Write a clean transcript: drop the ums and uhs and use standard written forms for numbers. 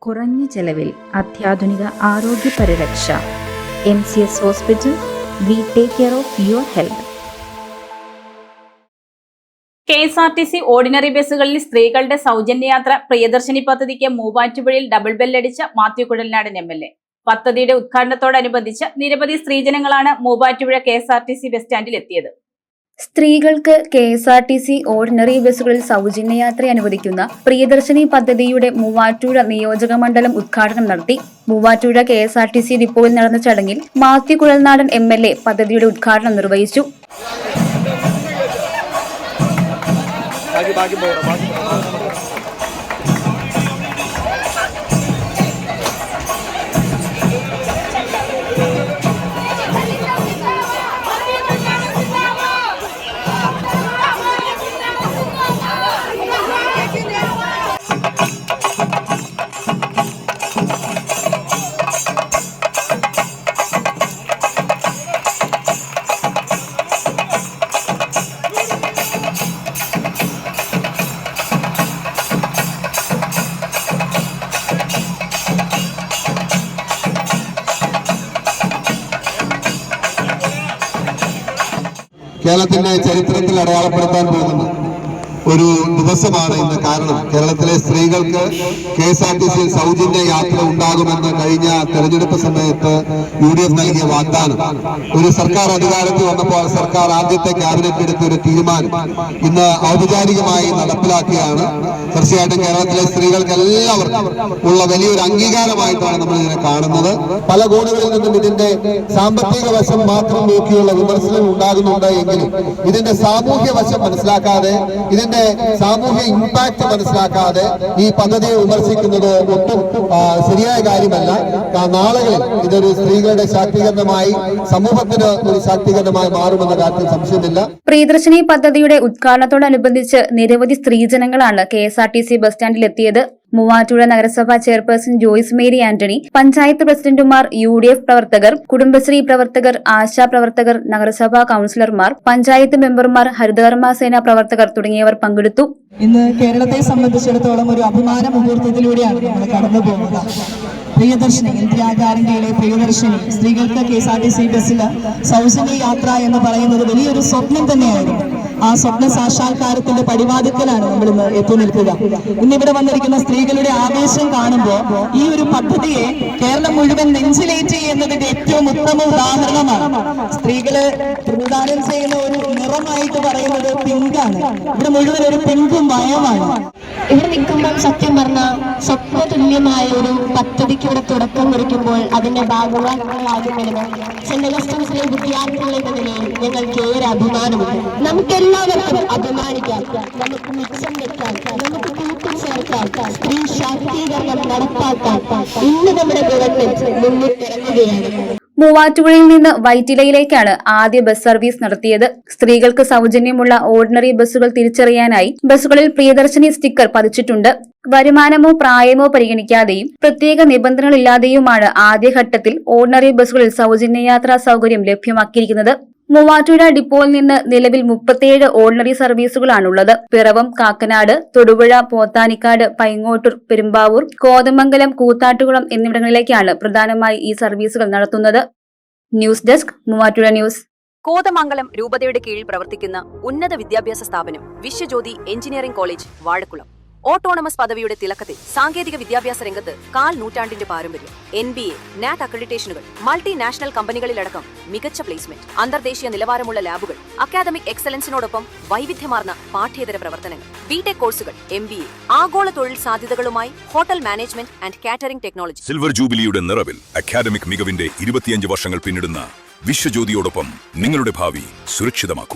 കുറഞ്ഞ ചെലവിൽ അത്യാധുനിക ആരോഗ്യ പരിരക്ഷ. MCS hospital. We take care of your health. KSRTC ordinary ബസ്സുകളിൽ സ്ത്രീകളുടെ സൗജന്യയാത്ര പ്രിയദർശിനി പദ്ധതിക്ക് മൂവാറ്റുപുഴയിൽ ഡബിൾ ബെല്ലടിച്ച മാത്യു കുഴൽനാടൻ MLA. പദ്ധതിയുടെ ഉദ്ഘാടനത്തോടനുബന്ധിച്ച് നിരവധി സ്ത്രീജനങ്ങളാണ് മൂവാറ്റുപുഴ KSRTC ബസ് സ്റ്റാൻഡിൽ എത്തിയത്. സ്ത്രീകൾക്ക് KSRTC ഓർഡിനറി ബസ്സുകളിൽ സൗജന്യയാത്ര അനുവദിക്കുന്ന പ്രിയദർശിനി പദ്ധതിയുടെ മൂവാറ്റുപുഴ നിയോജക മണ്ഡലം ഉദ്ഘാടനം നടത്തി. മൂവാറ്റുപുഴ KSRTC ഡിപ്പോയിൽ നടന്ന ചടങ്ങിൽ മാത്യു കുഴൽനാടൻ MLA പദ്ധതിയുടെ ഉദ്ഘാടനം നിർവഹിച്ചു. കേരളത്തിന്റെ ചരിത്രത്തിൽ അടയാളപ്പെടുത്താൻ പോകുന്ന ഒരു ദിവസമാണ് ഇന്ന്. കാരണം കേരളത്തിലെ സ്ത്രീകൾക്ക് KSRTC സൗജന്യ യാത്ര ഉണ്ടാകുമെന്ന് കഴിഞ്ഞ തെരഞ്ഞെടുപ്പ് സമയത്ത് UDF നൽകിയ വാഗ്ദാനം ഒരു സർക്കാർ അധികാരത്തിൽ വന്നപ്പോൾ സർക്കാർ ആദ്യത്തെ ക്യാബിനറ്റ് എടുത്ത ഒരു തീരുമാനം ഇന്ന് ഔപചാരികമായി നടപ്പിലാക്കുകയാണ്. തീർച്ചയായിട്ടും കേരളത്തിലെ സ്ത്രീകൾക്ക് എല്ലാവർക്കും ഉള്ള വലിയൊരു അംഗീകാരമായിട്ടാണ് നമ്മൾ ഇതിനെ കാണുന്നത്. പല കോണുകളിൽ നിന്നും ഇതിന്റെ സാമ്പത്തിക വശം മാത്രം നോക്കിയുള്ള വിമർശനം ഉണ്ടാകുന്നുണ്ട് എങ്കിലും ഇതിന്റെ സാമൂഹ്യ വശം മനസ്സിലാക്കാതെ, ഇതിന്റെ സാമൂഹ്യ ഇമ്പാക്ട് മനസ്സിലാക്കാതെ ഈ പദ്ധതിയെ വിമർശിക്കുന്നത് ഒട്ടും ശരിയായ കാര്യമല്ല. നാളുകളിൽ ഇതൊരു സ്ത്രീകളുടെ ശാക്തീകരണമായി, സമൂഹത്തിന് ഒരു ശാക്തീകരണമായി മാറുമെന്ന കാര്യത്തിൽ സംശയമില്ല. പ്രിയദർശിനി പദ്ധതിയുടെ ഉദ്ഘാടനത്തോടനുബന്ധിച്ച് നിരവധി സ്ത്രീജനങ്ങളാണ് KSRTC ബസ് സ്റ്റാൻഡിൽ എത്തിയത്. മൂവാറ്റുപുഴ നഗരസഭാ chairperson Joyce Mary Antony, panchayat പ്രസിഡന്റുമാർ, UDF പ്രവർത്തകർ, കുടുംബശ്രീ പ്രവർത്തകർ, ആശാ പ്രവർത്തകർ, നഗരസഭാ കൌൺസിലർമാർ, പഞ്ചായത്ത് മെമ്പർമാർ, ഹരിതകർമ്മ സേന പ്രവർത്തകർ തുടങ്ങിയവർ പങ്കെടുത്തു. ഇന്ന് കേരളത്തെ സംബന്ധിച്ചിടത്തോളം ഒരു അഭിമാന മുഹൂർത്തത്തിലൂടെയാണ് നമ്മൾ കടന്നു പോകുന്നത്. പ്രിയദർശിനി, ഇന്ദിരാഗാന്ധിയിലെ പ്രിയദർശിനി, സ്ത്രീകൾക്ക് KSRTC ബസ്സിൽ സൗജന്യ യാത്ര എന്ന് പറയുന്നത് വലിയൊരു സ്വപ്നം തന്നെയായിരുന്നു. ആ സ്വപ്ന സാക്ഷാത്കാരത്തിന്റെ പടിവാതിക്കലാണ് നമ്മൾ ഇന്ന് എത്തി നിൽക്കുക. ഇന്നിവിടെ വന്നിരിക്കുന്ന സ്ത്രീകളുടെ ആവേശം കാണുമ്പോൾ ഈ ഒരു പദ്ധതിയെ കേരളം മുഴുവൻ നെഞ്ചിലേറ്റി എന്നതിന്റെ ഏറ്റവും ഉത്തമ ഉദാഹരണമാണ്. സ്ത്രീകള് പ്രതിദാനം ചെയ്യുന്ന ഒരു നിറമായിട്ട് പറയുന്നത് പിങ്കാണ്. ഇവിടെ മുഴുവൻ ഒരു പിങ്കും മയമാണ്. ഇവിടെ നിൽക്കുമ്പോൾ സത്യം പറഞ്ഞ സ്വപ്നതുല്യമായ ഒരു പദ്ധതിക്ക് ഇവിടെ തുടക്കം കുറിക്കുമ്പോൾ അതിന്റെ ഭാഗവാക്കുകളാകുമെന്ന് സെന്റ് അഗസ്റ്റിൻസിലെ വിദ്യാർത്ഥികൾ എന്ന നിലയിൽ ഞങ്ങൾക്ക് ഏറെ അഭിമാനമുണ്ട്. നമുക്കെല്ലാവർക്കും അഭിമാനിക്കാം, നമുക്ക് മിച്ചം വെക്കാൻ, നമുക്ക് കൂട്ടിച്ചേർക്കാൻ, സ്ത്രീ ശാക്തീകരണം നടപ്പാക്കാൻ ഇന്ന് നമ്മുടെ ഗവൺമെന്റ് മുന്നിട്ടിറങ്ങുകയാണ്. മൂവാറ്റുപുഴയിൽ നിന്ന് വൈറ്റിലയിലേക്കാണ് ആദ്യ ബസ് സർവീസ് നടത്തിയത്. സ്ത്രീകൾക്ക് സൗജന്യമുള്ള ഓർഡിനറി ബസ്സുകൾ തിരിച്ചറിയാനായി ബസ്സുകളിൽ പ്രിയദർശിനി സ്റ്റിക്കർ പതിച്ചിട്ടുണ്ട്. വരുമാനമോ പ്രായമോ പരിഗണിക്കാതെയും പ്രത്യേക നിബന്ധനകളില്ലാതെയുമാണ് ആദ്യഘട്ടത്തിൽ ഓർഡിനറി ബസ്സുകളിൽ സൗജന്യയാത്രാ സൗകര്യം ലഭ്യമാക്കിയിരിക്കുന്നത്. മൂവാറ്റുപുഴ ഡിപ്പോയിൽ നിന്ന് നിലവിൽ 37 ഓർഡിനറി സർവീസുകളാണുള്ളത്. പിറവം, കാക്കനാട്, തൊടുപുഴ, പോത്താനിക്കാട്, പൈങ്ങോട്ടൂർ, പെരുമ്പാവൂർ, കോതമംഗലം, കൂത്താട്ടുകുളം എന്നിവിടങ്ങളിലേക്കാണ് പ്രധാനമായി ഈ സർവീസുകൾ നടത്തുന്നത്. News desk, Muvattupuzha news. Kothamangalam രൂപതയുടെ കീഴിൽ പ്രവർത്തിക്കുന്ന ഉന്നത വിദ്യാഭ്യാസ സ്ഥാപനം Viswajyothi engineering college Vazhakulam. Autonomous പദവിയുടെ തിളക്കത്തിൽ സാങ്കേതിക വിദ്യാഭ്യാസ രംഗത്ത് 1/4 നൂറ്റാണ്ടിന്റെ പാരമ്പര്യം, NBA, NAT അക്രഡിറ്റേഷനുകൾ, മൾട്ടിനാഷണൽ കമ്പനികളിലടക്കം മികച്ച പ്ലേസ്മെന്റ്, അന്തർദേശീയ നിലവാരമുള്ള ലാബുകൾ, അക്കാദമിക് എക്സലൻസിനോടൊപ്പം വൈവിധ്യമാർന്ന പാഠ്യേതര പ്രവർത്തനങ്ങൾ, BTech കോഴ്സുകൾ, MBA, ആഗോള തൊഴിൽ സാധ്യതകളുമായി hotel management and catering technology. Silver ജൂബിലിയുടെ നിറവിൽ അക്കാദമിക് മികവിന്റെ 25 വർഷങ്ങൾ പിന്നിടുന്ന വിശ്വജ്യോതിയോടൊപ്പം നിങ്ങളുടെ ഭാവി സുരക്ഷിതമാക്കൂ.